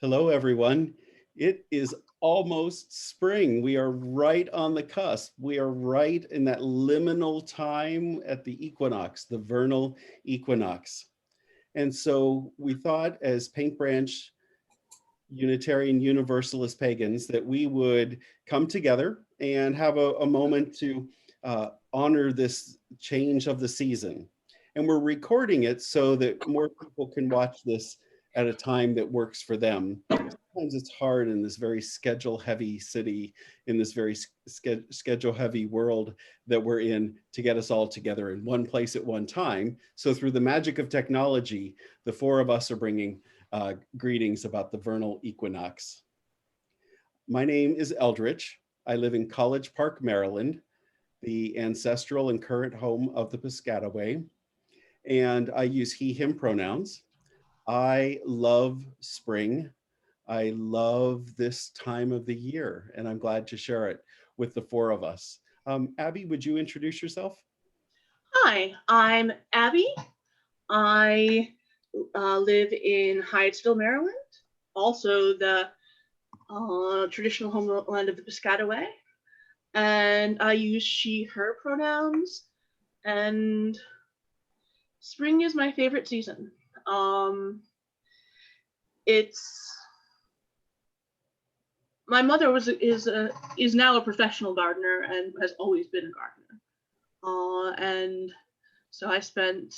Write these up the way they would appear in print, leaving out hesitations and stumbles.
Hello, everyone. It is almost spring. We are right on the cusp. We are right in that liminal time at the equinox, the vernal equinox. And so we thought, as Paint Branch Unitarian Universalist pagans, that we would come together and have a moment to honor this change of the season. And we're recording it so that more people can watch this at a time that works for them. Sometimes it's hard in this very schedule heavy city, in this very schedule heavy world that we're in, to get us all together in one place at one time. So through the magic of technology, the four of us are bringing greetings about the vernal equinox. My name is Eldritch. I live in College Park, Maryland, the ancestral and current home of the Piscataway, and I use he, him pronouns. I love spring. I love this time of the year, and I'm glad to share it with the four of us. Abby, would you introduce yourself? Hi, I'm Abby. I live in Hyattsville, Maryland, also the traditional homeland of the Piscataway. And I use she, her pronouns. And spring is my favorite season. My mother is now a professional gardener and has always been a gardener. And so I spent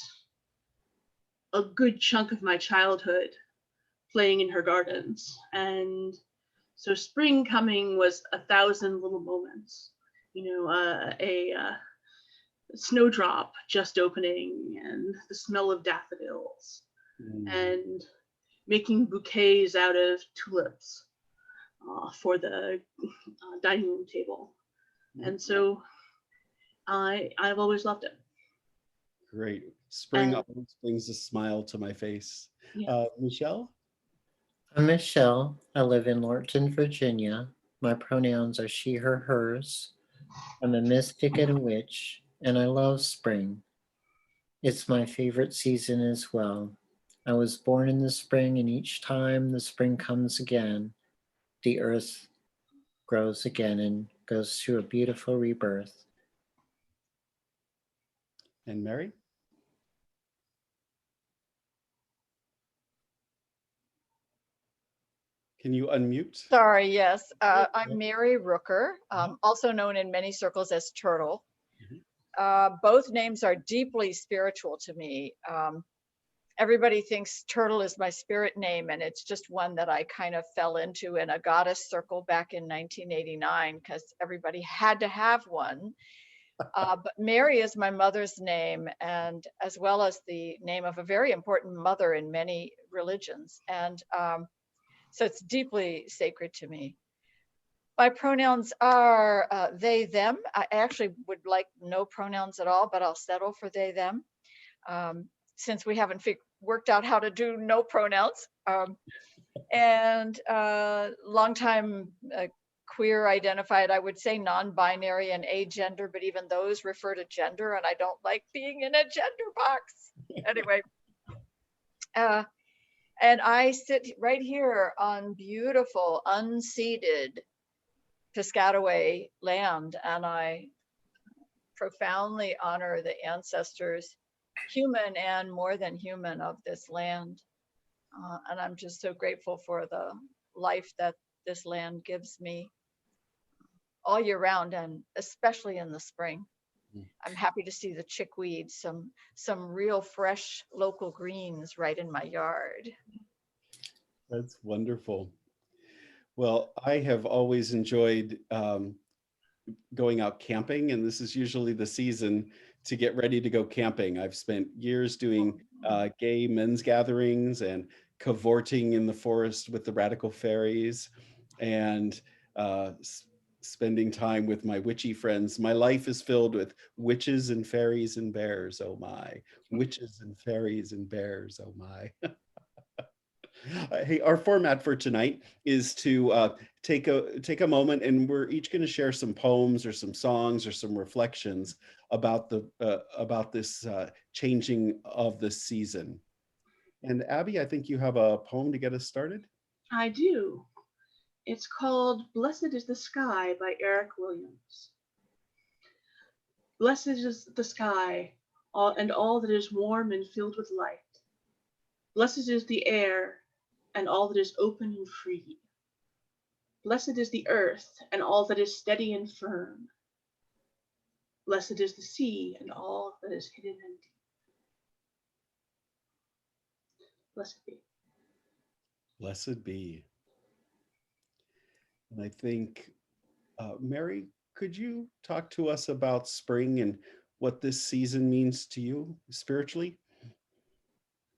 a good chunk of my childhood playing in her gardens. And so spring coming was 1,000 little moments, a snowdrop just opening and the smell of daffodils and making bouquets out of tulips for the dining room table. And so I've always loved it. Great. Spring always brings a smile to my face. Yeah. Michelle? I'm Michelle. I live in Lorton, Virginia. My pronouns are she, her, hers. I'm a mystic and a witch, and I love spring. It's my favorite season as well. I was born in the spring, and each time the spring comes again, the earth grows again and goes through a beautiful rebirth. And Mary? Can you unmute? Sorry, yes. I'm Mary Rooker, also known in many circles as Turtle. Both names are deeply spiritual to me. Everybody thinks Turtle is my spirit name, and it's just one that I kind of fell into in a goddess circle back in 1989 because everybody had to have one. But Mary is my mother's name, and as well as the name of a very important mother in many religions. And so it's deeply sacred to me. My pronouns are they, them. I actually would like no pronouns at all, but I'll settle for they, them, since we haven't worked out how to do no pronouns. And longtime queer identified, I would say non-binary and agender, but even those refer to gender, and I don't like being in a gender box. Anyway. And I sit right here on beautiful, unceded Piscataway land, and I profoundly honor the ancestors, human and more than human, of this land. And I'm just so grateful for the life that this land gives me all year round, and especially in the spring. I'm happy to see the chickweed, some real fresh local greens right in my yard. That's wonderful. Well, I have always enjoyed going out camping, and this is usually the season to get ready to go camping. I've spent years doing gay men's gatherings and cavorting in the forest with the radical fairies, and spending time with my witchy friends. My life is filled with witches and fairies and bears, oh my. Witches and fairies and bears, oh my. Hey, our format for tonight is to take a moment, and we're each going to share some poems or some songs or some reflections about this changing of the season. And Abby, I think you have a poem to get us started. I do. It's called Blessed is the Sky by Eric Williams. Blessed is the sky, and all that is warm and filled with light. Blessed is the air, and all that is open and free. Blessed is the earth, and all that is steady and firm. Blessed is the sea, and all that is hidden and deep. Blessed be. Blessed be. And I think, Mary, could you talk to us about spring and what this season means to you spiritually?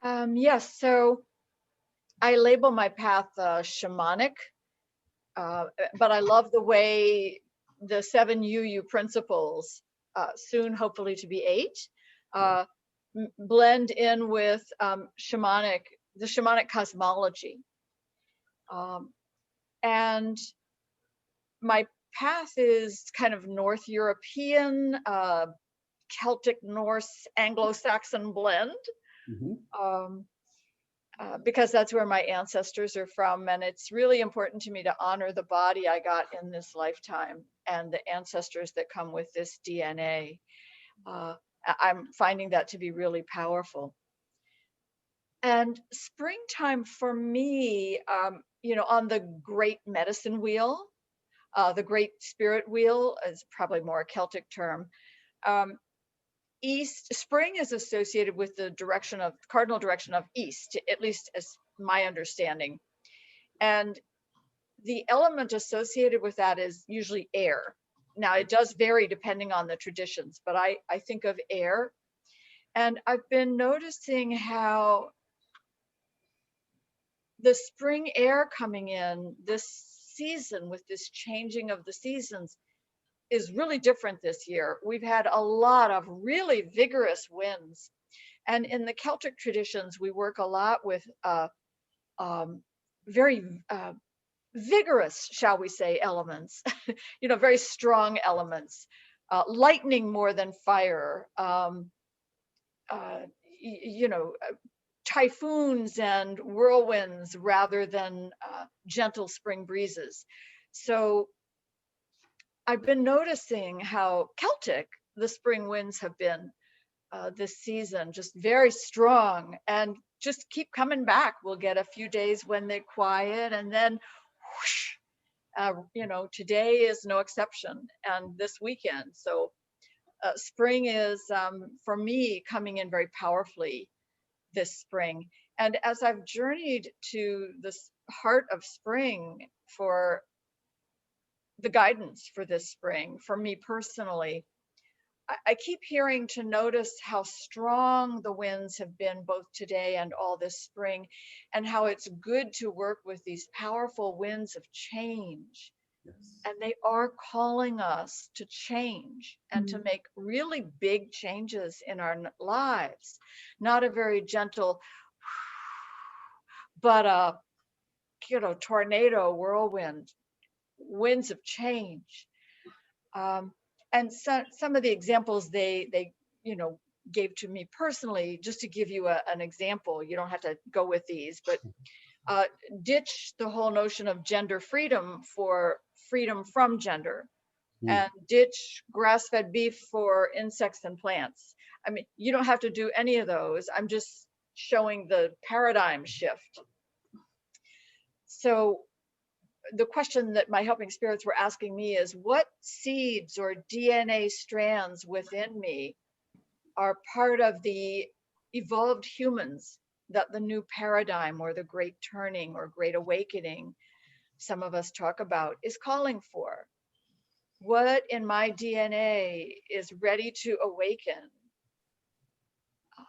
Yes, so I label my path shamanic, but I love the way the 7 UU principles, soon hopefully to be 8, blend in with the shamanic cosmology. And my path is kind of North European, Celtic, Norse, Anglo-Saxon blend. Mhm. Because that's where my ancestors are from. And it's really important to me to honor the body I got in this lifetime and the ancestors that come with this DNA. I'm finding that to be really powerful. And springtime for me, on the great medicine wheel, the great spirit wheel is probably more a Celtic term. Spring is associated with the cardinal direction of east, at least as my understanding. And the element associated with that is usually air. Now it does vary depending on the traditions, but I think of air. And I've been noticing how the spring air coming in this season with this changing of the seasons is really different this year. We've had a lot of really vigorous winds. And in the Celtic traditions, we work a lot with very vigorous, shall we say, elements, very strong elements, lightning more than fire, typhoons and whirlwinds rather than gentle spring breezes. So I've been noticing how Celtic the spring winds have been this season, just very strong and just keep coming back. We'll get a few days when they quiet and then whoosh, today is no exception and this weekend. So spring is, for me, coming in very powerfully this spring. And as I've journeyed to this heart of spring for the guidance for this spring, for me personally, I keep hearing to notice how strong the winds have been both today and all this spring, and how it's good to work with these powerful winds of change. Yes. And they are calling us to change and to make really big changes in our lives. Not a very gentle, but a tornado, whirlwind, winds of change. And so, some of the examples they gave to me personally, just to give you an example, you don't have to go with these, but ditch the whole notion of gender freedom for freedom from gender, and ditch grass-fed beef for insects and plants. I mean, you don't have to do any of those. I'm just showing the paradigm shift. So the question that my helping spirits were asking me is, what seeds or DNA strands within me are part of the evolved humans that the new paradigm or the great turning or great awakening some of us talk about is calling for? What in my DNA is ready to awaken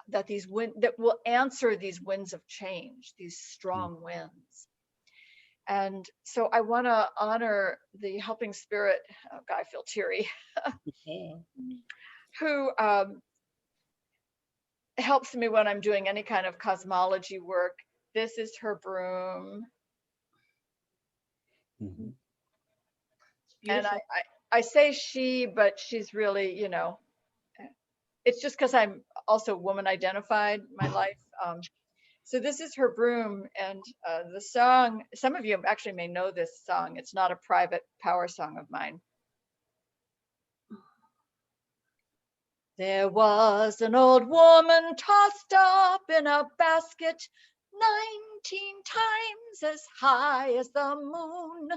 that will answer these winds of change, these strong winds? And so I want to honor the helping spirit, I feel teary, who helps me when I'm doing any kind of cosmology work. This is her broom. And I say she, but she's really, it's just because I'm also woman identified my life. So this is her broom, and the song, some of you actually may know this song. It's not a private power song of mine. There was an old woman tossed up in a basket 19 times as high as the moon.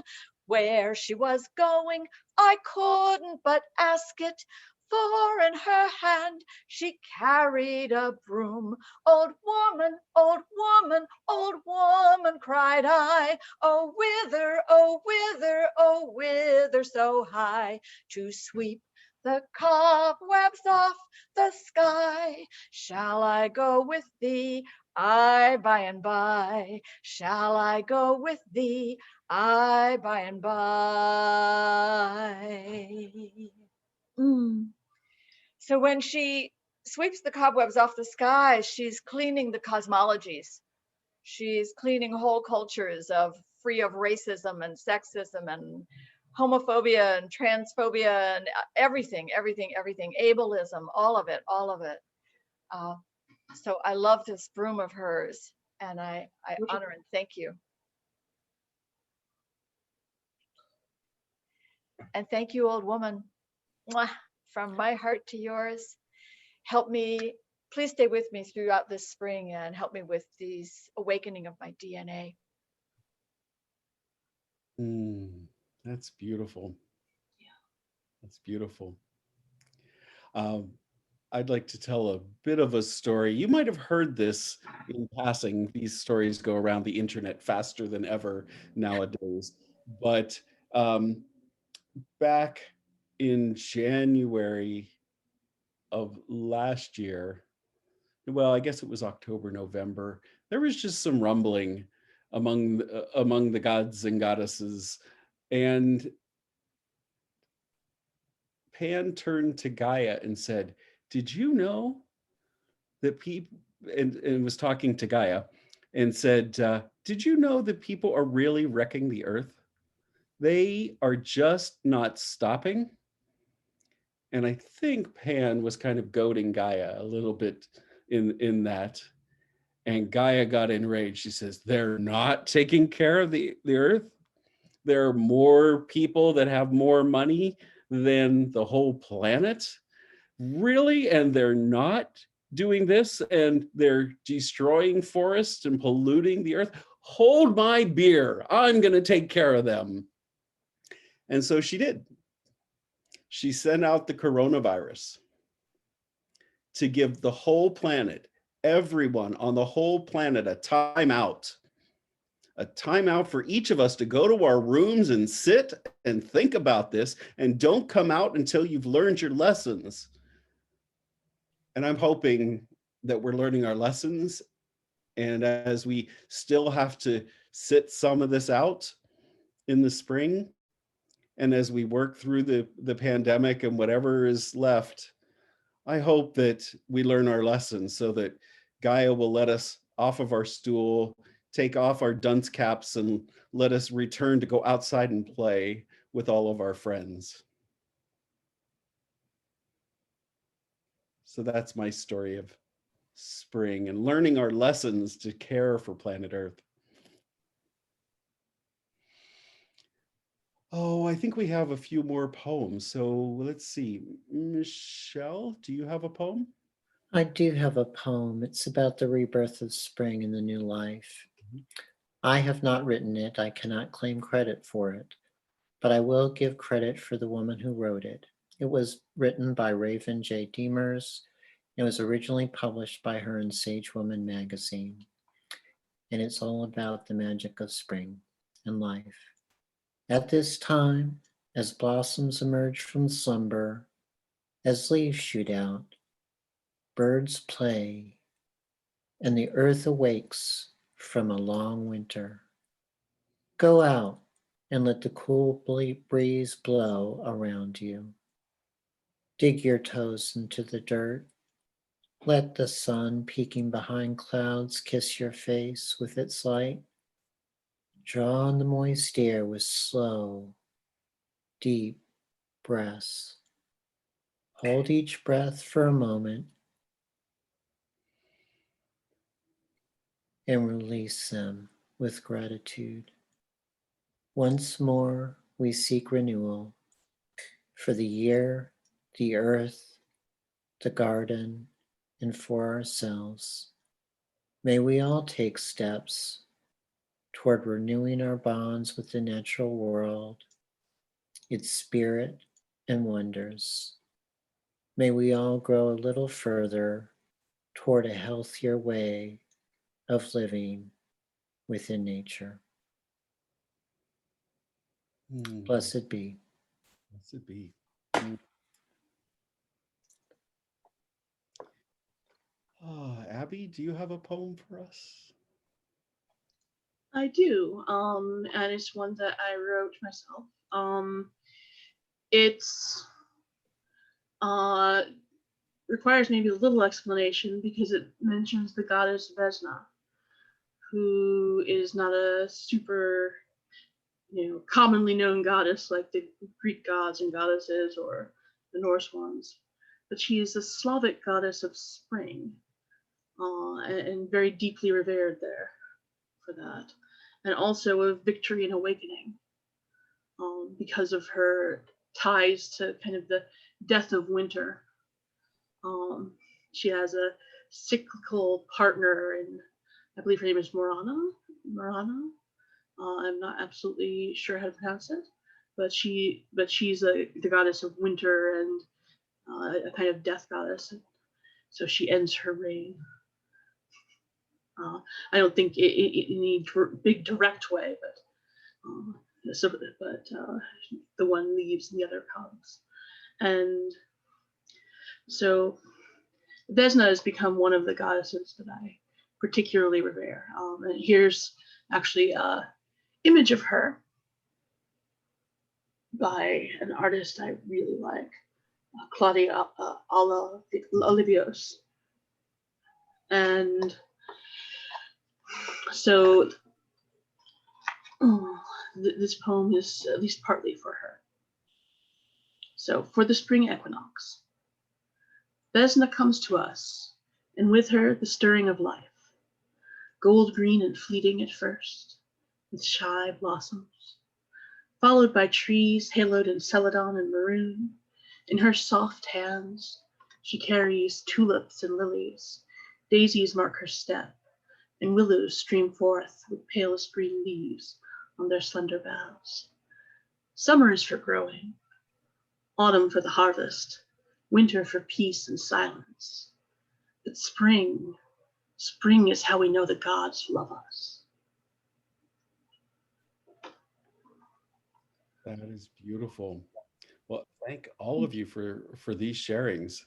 Where she was going, I couldn't but ask it, for in her hand she carried a broom. Old woman, old woman, old woman, cried I, oh whither, oh whither, oh whither so high, to sweep the cobwebs off the sky? Shall I go with thee? I by and by. Shall I go with thee? I by and by. So when she sweeps the cobwebs off the sky, she's cleaning the cosmologies. She's cleaning whole cultures of free of racism and sexism and homophobia and transphobia and everything, ableism, all of it. So I love this broom of hers, and I honor and thank you. And thank you, old woman. Mwah, from my heart to yours. Help me, please stay with me throughout this spring and help me with these awakening of my DNA. That's beautiful. Yeah. That's beautiful. I'd like to tell a bit of a story. You might have heard this in passing. These stories go around the internet faster than ever nowadays. But back in January of last year, well, I guess it was October, November, there was just some rumbling among the gods and goddesses, and Pan turned to Gaia and said, did you know that people, and was talking to Gaia and said, did you know that people are really wrecking the earth? They are just not stopping. And I think Pan was kind of goading Gaia a little bit in that. And Gaia got enraged. She says, they're not taking care of the earth. There are more people that have more money than the whole planet. Really? And they're not doing this, and they're destroying forests and polluting the earth? Hold my beer. I'm going to take care of them. And so she did. She sent out the coronavirus to give the whole planet, everyone on the whole planet, a timeout for each of us to go to our rooms and sit and think about this, and don't come out until you've learned your lessons. And I'm hoping that we're learning our lessons. And as we still have to sit some of this out in the spring, and as we work through the pandemic and whatever is left, I hope that we learn our lessons so that Gaia will let us off of our stool, take off our dunce caps, and let us return to go outside and play with all of our friends. So that's my story of spring and learning our lessons to care for planet Earth. Oh, I think we have a few more poems. So let's see. Michelle, do you have a poem? I do have a poem. It's about the rebirth of spring and the new life. I have not written it. I cannot claim credit for it, but I will give credit for the woman who wrote it. It was written by Raven J. Demers. It was originally published by her in Sage Woman magazine. And it's all about the magic of spring and life. At this time, as blossoms emerge from slumber, as leaves shoot out, birds play, and the earth awakes from a long winter. Go out and let the cool breeze blow around you. Dig your toes into the dirt. Let the sun peeking behind clouds kiss your face with its light. Draw in the moist air with slow, deep breaths. Hold each breath for a moment. and release them with gratitude. Once more, we seek renewal for the year, the earth, the garden, and for ourselves. May we all take steps toward renewing our bonds with the natural world, its spirit and wonders. May we all grow a little further toward a healthier way of living within nature. Blessed be. Blessed be. Abby, do you have a poem for us? I do, and it's one that I wrote myself. It's requires maybe a little explanation because it mentions the goddess Vesna, who is not a super, commonly known goddess like the Greek gods and goddesses or the Norse ones, but she is a Slavic goddess of spring, and very deeply revered there for that, and also of victory and awakening, because of her ties to kind of the death of winter. She has a cyclical partner, and I believe her name is Morana. I'm not absolutely sure how to pronounce it, but she's the goddess of winter and a kind of death goddess. So she ends her reign. I don't think in any big direct way, but the one leaves and the other comes, and so Vesna has become one of the goddesses that I particularly revere. And here's actually an image of her by an artist I really like, Claudia Olivios. And so this poem is at least partly for her. So, for the spring equinox, Vesna comes to us, and with her the stirring of life, gold green and fleeting at first, with shy blossoms, followed by trees haloed in celadon and maroon. In her soft hands she carries tulips and lilies, daisies mark her step, and willows stream forth with palest green leaves on their slender boughs. Summer is for growing, autumn for the harvest, winter for peace and silence. But spring is how we know the gods love us. That is beautiful. Well, thank all of you for these sharings.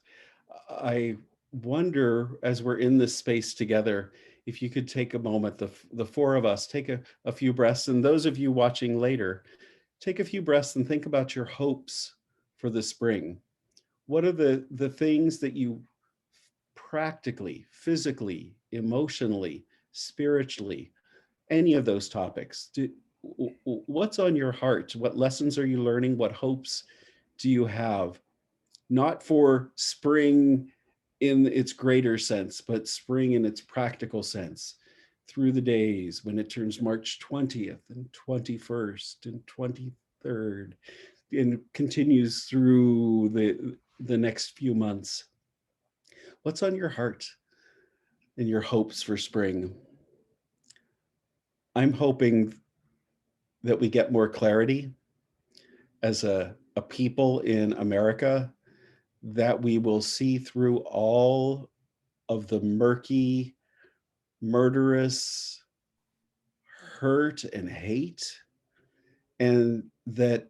I wonder, as we're in this space together, if you could take a moment, the four of us, take a few breaths, and those of you watching later, take a few breaths and think about your hopes for the spring. What are the things that you practically, physically, emotionally, spiritually, any of those topics, what's on your heart? What lessons are you learning? What hopes do you have? Not for spring in its greater sense, but spring in its practical sense, through the days when it turns March 20th and 21st and 23rd, and continues through the next few months. What's on your heart and your hopes for spring? I'm hoping that we get more clarity as a people in America, that we will see through all of the murky, murderous hurt and hate, and that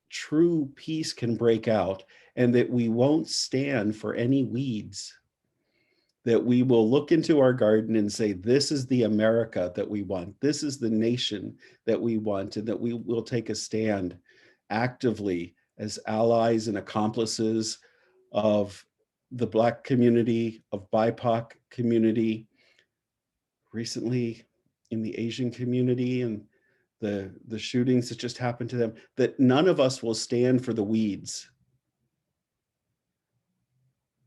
true peace can break out, and that we won't stand for any weeds, that we will look into our garden and say, this is the America that we want, this is the nation that we want, and that we will take a stand actively as allies and accomplices of the Black community, of BIPOC community, recently in the Asian community, and the shootings that just happened to them, that none of us will stand for the weeds.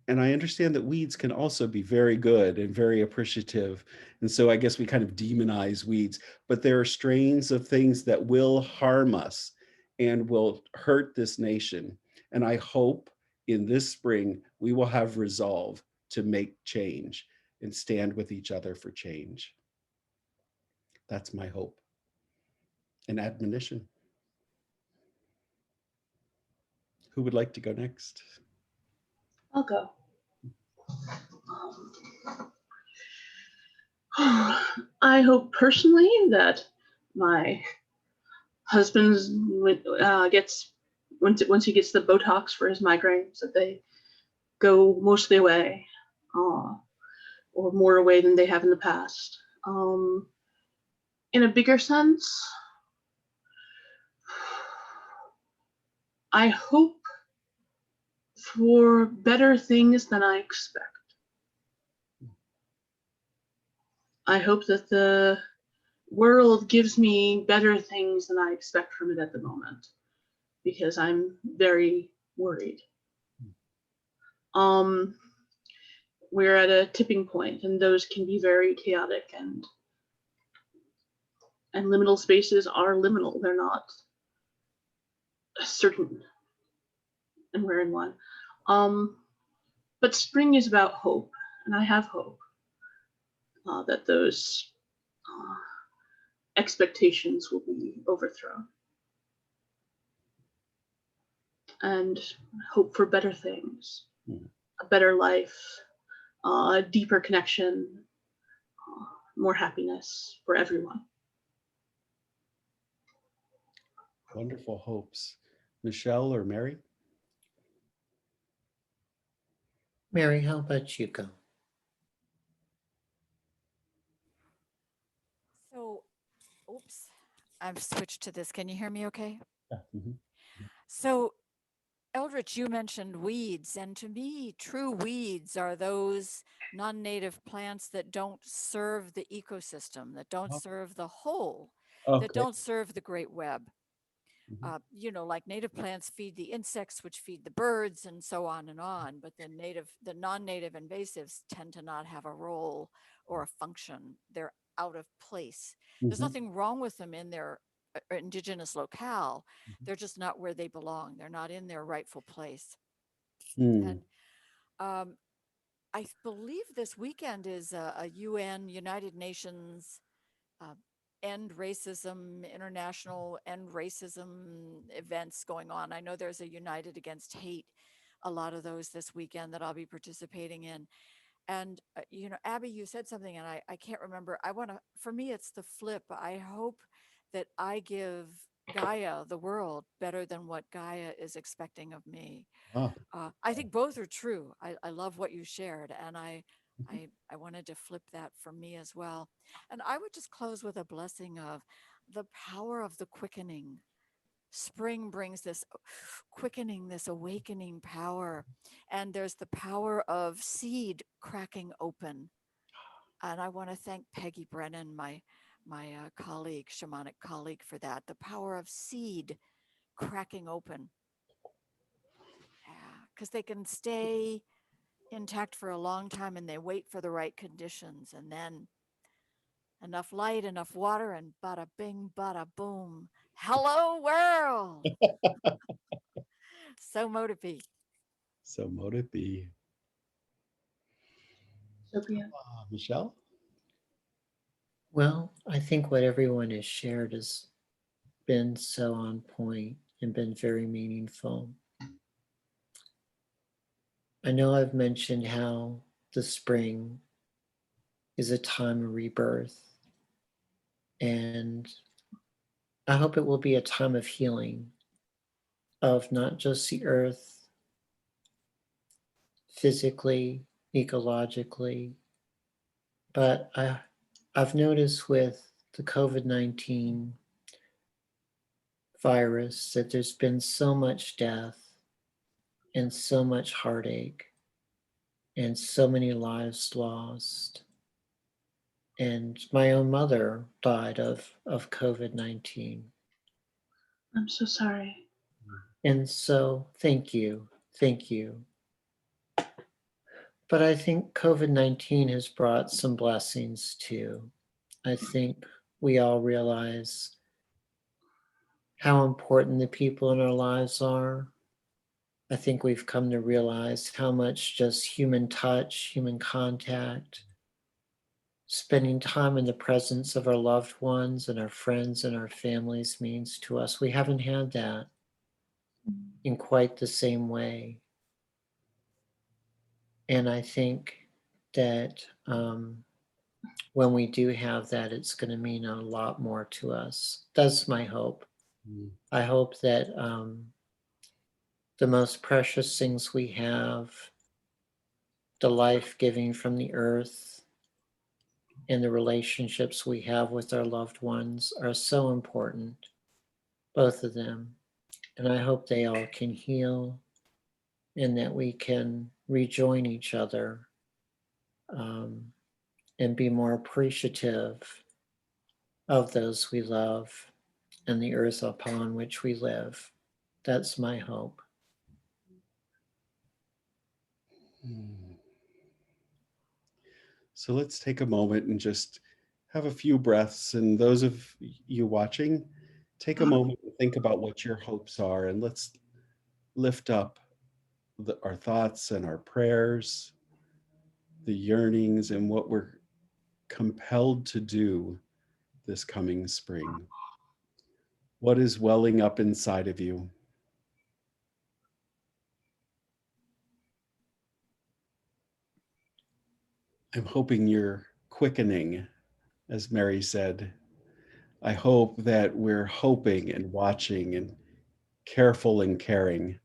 And I understand that weeds can also be very good and very appreciative. And so I guess we kind of demonize weeds, but there are strains of things that will harm us and will hurt this nation. And I hope in this spring, we will have resolve to make change and stand with each other for change. That's my hope and admonition. Who would like to go next? I'll go. I hope personally that my husband's gets once he gets the Botox for his migraines, that they go mostly away, or more away than they have in the past. In a bigger sense, I hope for better things than I expect. I hope that the world gives me better things than I expect from it at the moment, because I'm very worried. We're at a tipping point, and those can be very chaotic, and liminal spaces are liminal. They're not certain, and we're in one. But spring is about hope, and I have hope that those expectations will be overthrown, and hope for better things, a better life, a deeper connection, more happiness for everyone. Wonderful hopes. Michelle or Mary? Mary, how about you go? So, oops, I've switched to this. Can you hear me okay? Yeah. Mm-hmm. So, Eldritch, you mentioned weeds, and to me, true weeds are those non-native plants that don't serve the ecosystem, that don't serve the whole, that don't serve the great web. Like native plants feed the insects, which feed the birds, and so on and on. But the non-native invasives tend to not have a role or a function. They're out of place. There's nothing wrong with them in their indigenous locale. They're just not where they belong. They're not in their rightful place. And I believe this weekend is a UN, United Nations End Racism, International End Racism events going on. I know there's a United Against Hate, a lot of those this weekend that I'll be participating in. And, Abby, you said something and I can't remember. For me, it's the flip. I hope that I give Gaia, the world, better than what Gaia is expecting of me. I think both are true. I love what you shared, and I wanted to flip that for me as well. And I would just close with a blessing of the power of the quickening. Spring brings this quickening, this awakening power. And there's the power of seed cracking open. And I want to thank Peggy Brennan, my colleague, shamanic colleague, for that. The power of seed cracking open. Because they can stay intact for a long time and they wait for the right conditions, and then enough light, enough water, and bada bing, bada boom. Hello, world. So mote it be. So mote it be. Sophia? Michelle? Well, I think what everyone has shared has been so on point and been very meaningful. I know I've mentioned how the spring is a time of rebirth, and I hope it will be a time of healing of not just the earth physically, ecologically, but I've noticed with the COVID-19 virus that there's been so much death and so much heartache and so many lives lost. And my own mother died of COVID-19. I'm so sorry. And so thank you. But I think COVID-19 has brought some blessings too. I think we all realize how important the people in our lives are. I think we've come to realize how much just human touch, human contact, spending time in the presence of our loved ones and our friends and our families means to us. We haven't had that in quite the same way. And I think that when we do have that, it's going to mean a lot more to us. That's my hope. I hope that the most precious things we have, the life giving from the earth, and the relationships we have with our loved ones are so important, both of them. And I hope they all can heal and that we can rejoin each other and be more appreciative of those we love and the earth upon which we live. That's my hope. So let's take a moment and just have a few breaths. And those of you watching, take a moment and think about what your hopes are, and let's lift up our thoughts and our prayers, the yearnings, and what we're compelled to do this coming spring. What is welling up inside of you? I'm hoping you're quickening, as Mary said. I hope that we're hoping and watching and careful and caring.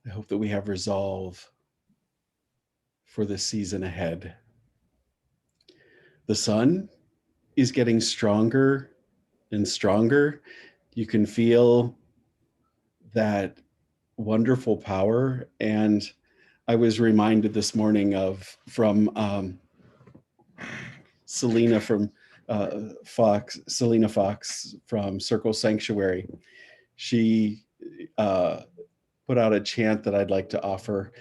I hope that we have resolve for the season ahead. The sun is getting stronger and stronger. You can feel that wonderful power. And I was reminded this morning from Selena Fox from Circle Sanctuary. She put out a chant that I'd like to offer.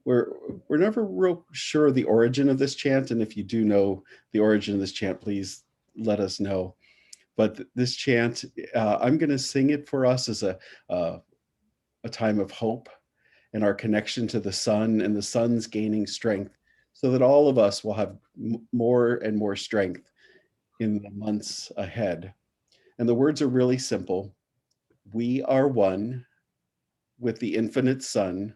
We're never real sure the origin of this chant, and if you do know the origin of this chant, please let us know. But this chant, I'm going to sing it for us as a time of hope and our connection to the sun, and the sun's gaining strength, so that all of us will have more and more strength in the months ahead. And the words are really simple. We are one with the infinite sun,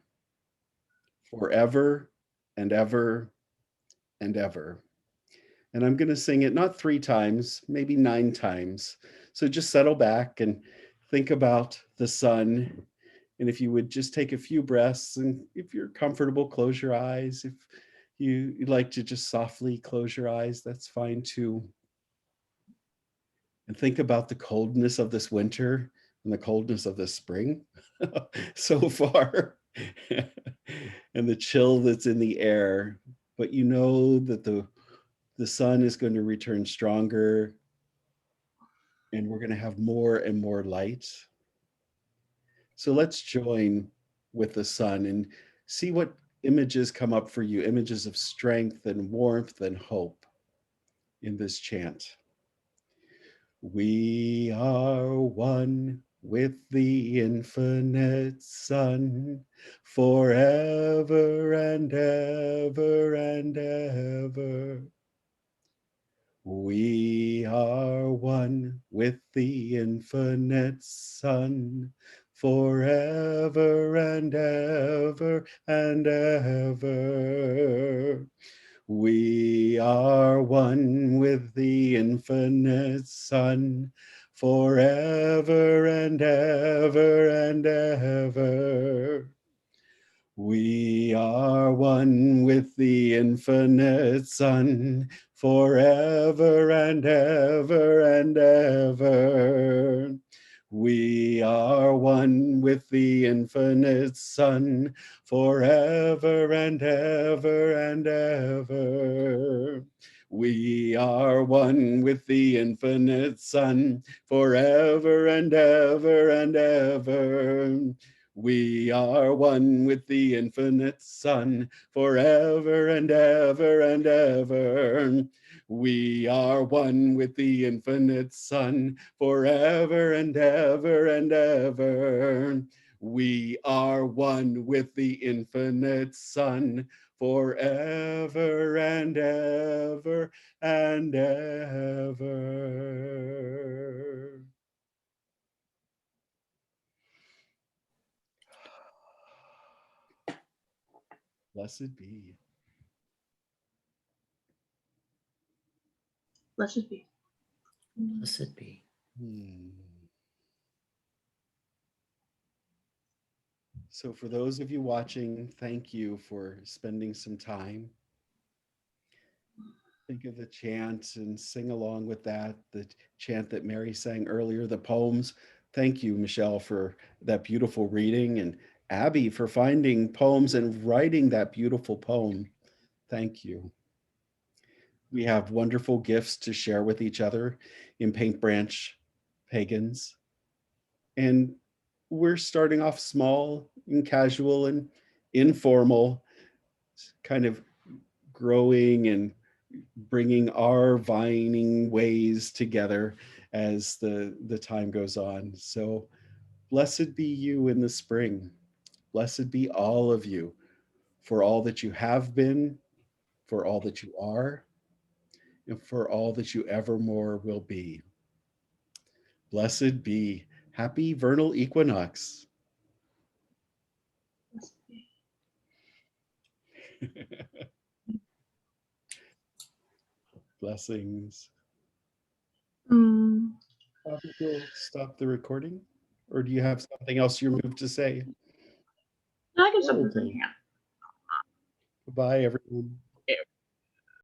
forever and ever and ever. And I'm going to sing it not 3 times, maybe 9 times. So just settle back and think about the sun. And if you would just take a few breaths, and if you're comfortable, close your eyes. If you'd like to just softly close your eyes, that's fine too. And think about the coldness of this winter and the coldness of this spring so far, and the chill that's in the air. But you know that the sun is going to return stronger, and we're going to have more and more light. So let's join with the sun and see what images come up for you, images of strength and warmth and hope in this chant. We are one with the infinite sun, forever and ever and ever. We are one with the infinite sun, forever and ever and ever. We are one with the infinite sun, forever and ever and ever. We are one with the infinite sun, forever and ever and ever. We are one with the infinite sun, forever and ever and ever. We are one with the infinite sun, forever and ever and ever. We are one with the infinite Son, forever and ever and ever. We are one with the infinite Son, forever and ever and ever. We are one with the infinite Son, forever and ever and ever. Blessed be. Blessed be. Blessed be. So for those of you watching, thank you for spending some time. Think of the chant and sing along with that, the chant that Mary sang earlier, the poems. Thank you, Michelle, for that beautiful reading, and Abby for finding poems and writing that beautiful poem. Thank you. We have wonderful gifts to share with each other in Paint Branch Pagans. And we're starting off small and casual and informal, kind of growing and bringing our vining ways together as the time goes on. So blessed be you in the spring. Blessed be all of you for all that you have been, for all that you are, and for all that you evermore will be. Blessed be. Happy vernal equinox. Blessed be. Blessings. Mm. Bobby, you'll stop the recording? Or do you have something else you're moved to say? I can stop Okay. recording, yeah. Goodbye, everyone.